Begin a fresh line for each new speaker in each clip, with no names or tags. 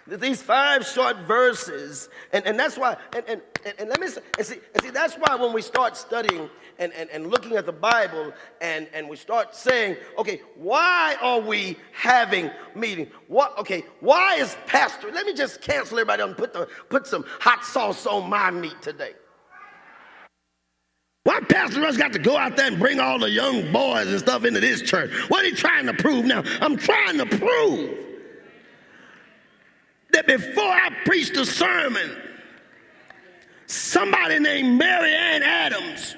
These 5 short verses, and that's why, and let me say, see, that's why when we start studying and looking at the Bible and we start saying, okay, why are we having meeting? Why is pastor? Let me just cancel everybody and put some hot sauce on my meat today. Why Pastor Russ got to go out there and bring all the young boys and stuff into this church? What are he trying to prove now? I'm trying to prove that before I preached a sermon, somebody named Mary Ann Adams,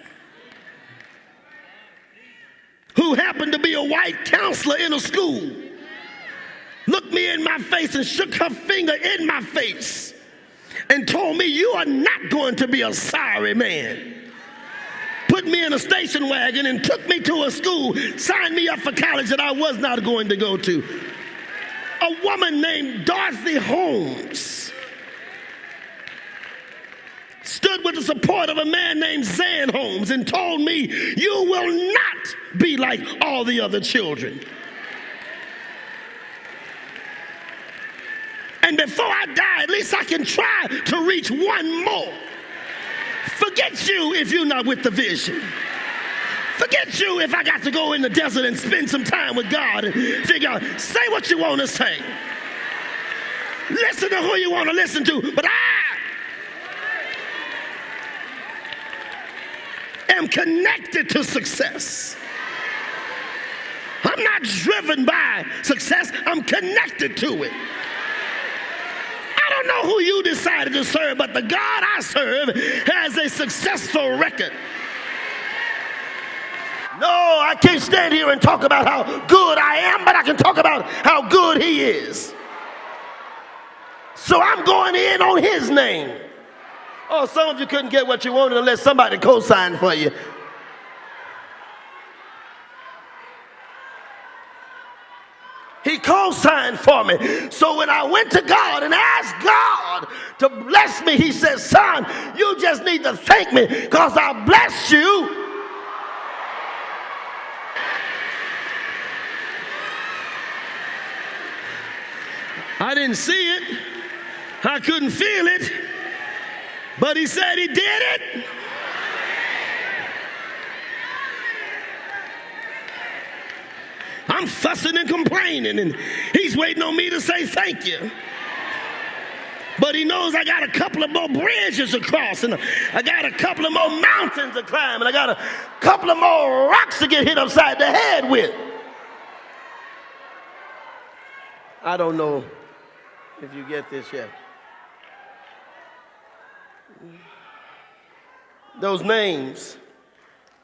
who happened to be a white counselor in a school, looked me in my face and shook her finger in my face and told me, "You are not going to be a sorry man." Put me in a station wagon and took me to a school, signed me up for college that I was not going to go to. A woman named Dorothy Holmes stood with the support of a man named Zan Holmes and told me, "You will not be like all the other children." And before I die, at least I can try to reach one more. Forget you if you're not with the vision. Forget you if I got to go in the desert and spend some time with God and figure out, say what you want to say. Listen to who you want to listen to. But I am connected to success. I'm not driven by success. I'm connected to it. I don't know who you decided to serve, but the God I serve has a successful record. No, I can't stand here and talk about how good I am, but I can talk about how good he is. So I'm going in on his name. Oh, some of you couldn't get what you wanted unless somebody co-signed for you. He co-signed for me. So when I went to God and asked God to bless me, he said, "Son, you just need to thank me because I blessed you." I didn't see it. I couldn't feel it. But he said he did it. I'm fussing and complaining, and he's waiting on me to say thank you. But he knows I got a couple of more bridges to cross, and I got a couple of more mountains to climb, and I got a couple of more rocks to get hit upside the head with. I don't know if you get this yet. Those names,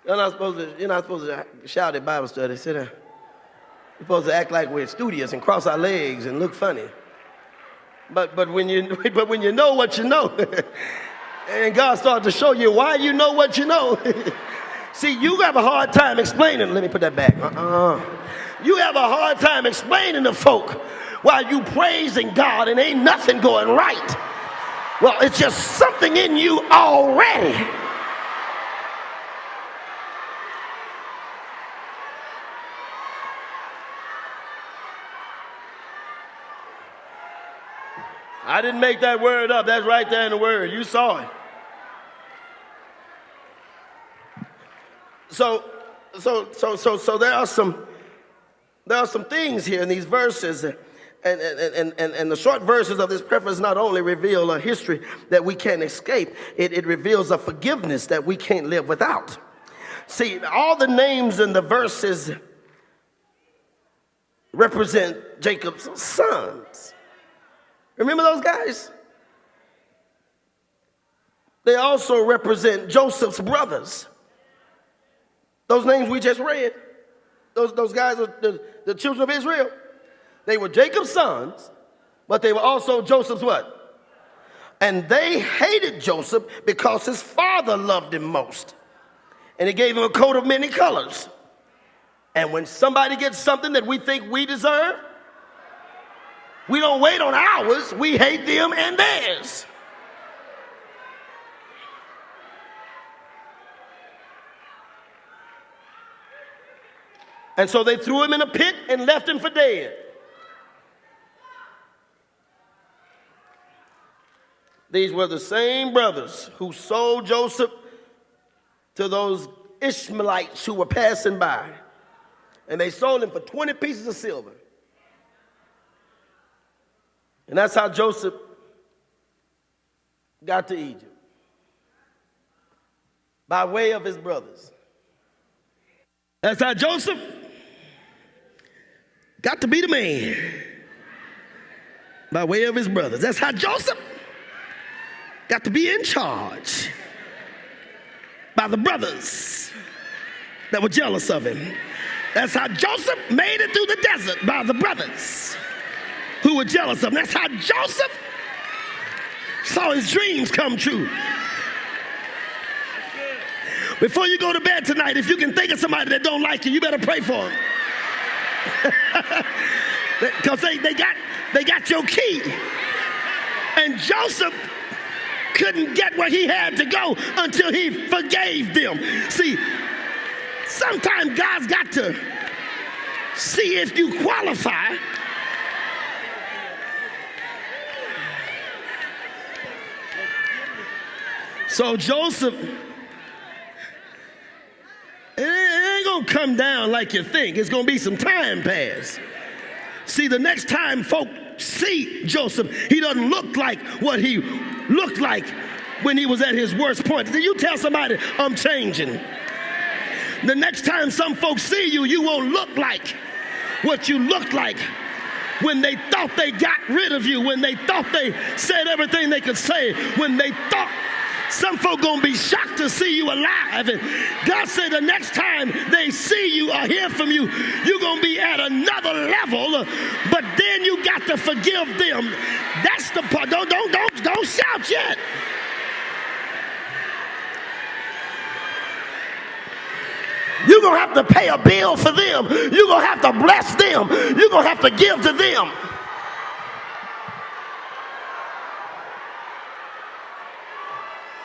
you're not supposed to shout at Bible study. Sit down. You're supposed to act like we're studious and cross our legs and look funny. But when you know what you know, and God starts to show you why you know what you know. See, you have a hard time explaining. Let me put that back. You have a hard time explaining to folk while you praising God and ain't nothing going right. Well, it's just something in you already. I didn't make that word up. That's right there in the word. You saw it. So there are some things here in these verses, and the short verses of this preface not only reveal a history that we can't escape, it reveals a forgiveness that we can't live without. See, all the names in the verses represent Jacob's sons. Remember those guys? They also represent Joseph's brothers. Those names we just read, those guys are the children of Israel. They were Jacob's sons, but they were also Joseph's what? And they hated Joseph because his father loved him most. And he gave him a coat of many colors. And when somebody gets something that we think we deserve, we don't wait on ours, we hate them and theirs. And so they threw him in a pit and left him for dead. These were the same brothers who sold Joseph to those Ishmaelites who were passing by. And they sold him for 20 pieces of silver. And that's how Joseph got to Egypt, by way of his brothers. That's how Joseph got to be the man, by way of his brothers. That's how Joseph got to be in charge, by the brothers that were jealous of him. That's how Joseph made it through the desert, by the brothers who were jealous of him. That's how Joseph saw his dreams come true. Before you go to bed tonight, if you can think of somebody that don't like you, you better pray for them. Because they got your key. And Joseph couldn't get where he had to go until he forgave them. See, sometimes God's got to see if you qualify. So Joseph, it ain't gonna come down like you think. It's gonna be some time pass. See, the next time folk see Joseph, he doesn't look like what he looked like when he was at his worst point. Did you tell somebody, I'm changing? The next time some folks see you, you won't look like what you looked like when they thought they got rid of you, when they thought they said everything they could say, when they thought. Some folk gonna be shocked to see you alive. And God said the next time they see you or hear from you, you're gonna be at another level. But then you got to forgive them. That's the part. Don't shout yet. You're gonna have to pay a bill for them. You're gonna have to bless them. You're gonna have to give to them.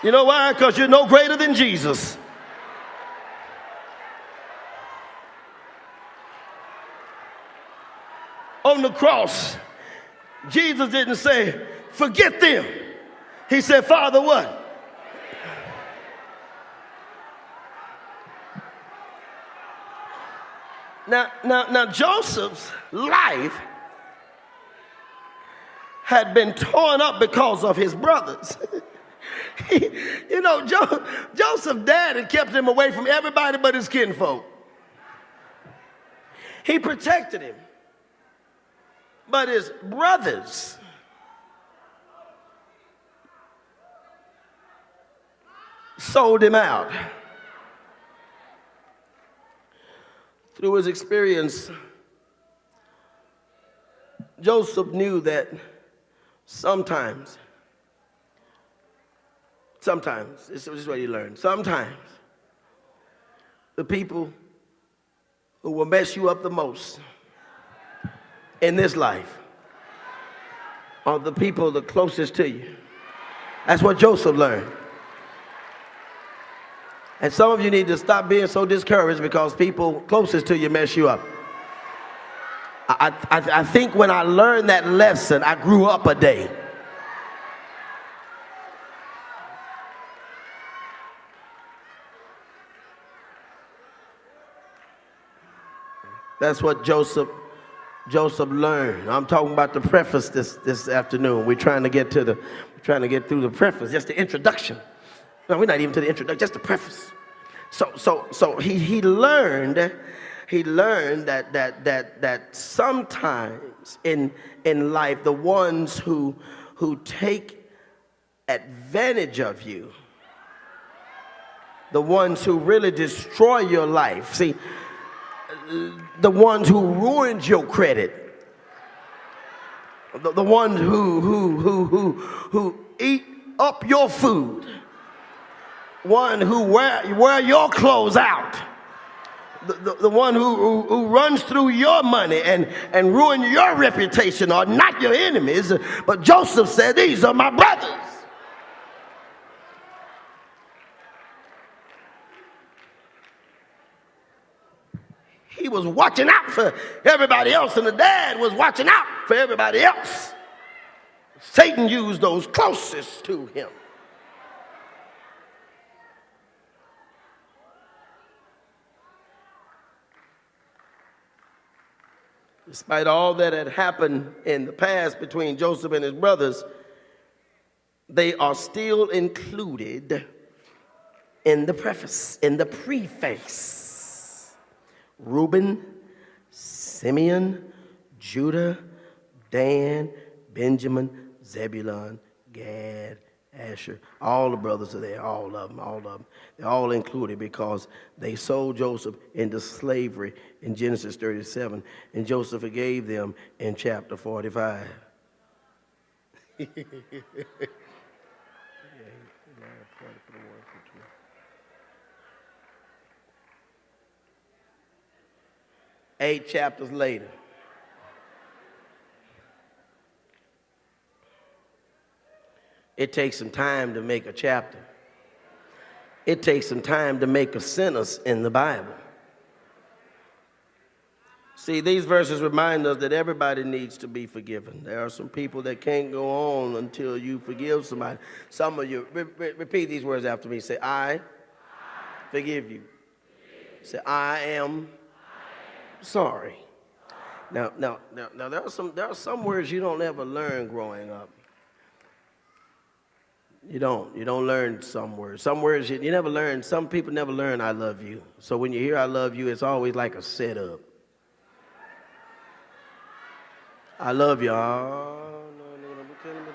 You know why? Because you're no greater than Jesus. On the cross, Jesus didn't say, forget them. He said, Father, what? Now, Joseph's life had been torn up because of his brothers. Joseph's dad had kept him away from everybody but his kinfolk. He protected him. But his brothers sold him out. Through his experience, Joseph knew that sometimes, this is what he learned. Sometimes the people who will mess you up the most in this life are the people the closest to you. That's what Joseph learned. And some of you need to stop being so discouraged because people closest to you mess you up. I think when I learned that lesson, I grew up a day. That's what Joseph learned. I'm talking about the preface this afternoon. We're trying to get through the preface, just the introduction. No, we're not even to the introduction, just the preface. So he learned that sometimes in life, the ones who take advantage of you, the ones who really destroy your life, see, the ones who ruined your credit, the ones who eat up your food, one who wear your clothes out, the one who runs through your money and ruin your reputation are not your enemies. But Joseph said, these are my brothers. He was watching out for everybody else, and the dad was watching out for everybody else. Satan used those closest to him. Despite all that had happened in the past between Joseph and his brothers, they are still included in the preface, in the preface. Reuben, Simeon, Judah, Dan, Benjamin, Zebulun, Gad, Asher. All the brothers are there, all of them. They're all included because they sold Joseph into slavery in Genesis 37, and Joseph forgave them in chapter 45. 8 chapters later, it takes some time to make a chapter. It takes some time to make a sentence in the Bible. See, these verses remind us that everybody needs to be forgiven. There are some people that can't go on until you forgive somebody. Some of you, repeat these words after me. Say, I forgive you. Say, I am sorry. Now, there are some words you don't ever learn growing up. You don't learn some words. Some words you never learn. Some people never learn I love you. So when you hear I love you, it's always like a setup. I love you. Oh, no, don't be telling me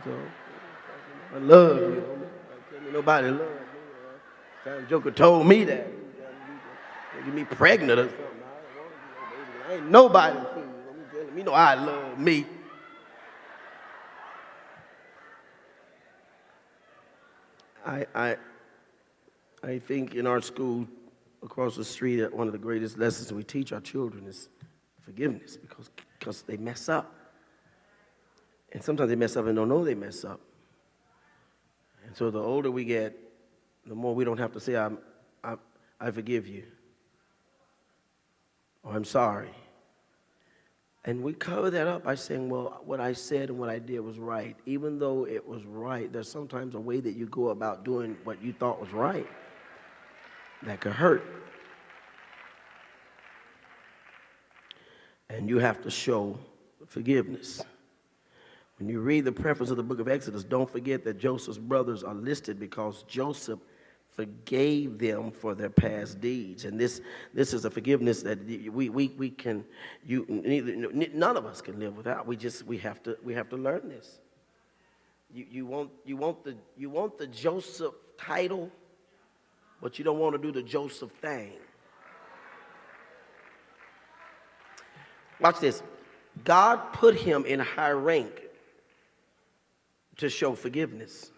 that. I love you. Don't tell me nobody love me. Some joker told me that. Get me pregnant or something. I ain't nobody telling me no I love me. I think in our school across the street, one of the greatest lessons we teach our children is forgiveness because they mess up. And sometimes they mess up and don't know they mess up. And so the older we get, the more we don't have to say, I forgive you. Or I'm sorry. And we cover that up by saying, well, what I said and what I did was right. Even though it was right, there's sometimes a way that you go about doing what you thought was right that could hurt. And you have to show forgiveness. When you read the preface of the book of Exodus, don't forget that Joseph's brothers are listed because Joseph forgave them for their past deeds. And this is a forgiveness that we can, none of us can live without. We have to learn this. You want the Joseph title, but you don't want to do the Joseph thing. Watch this. God put him in high rank to show forgiveness.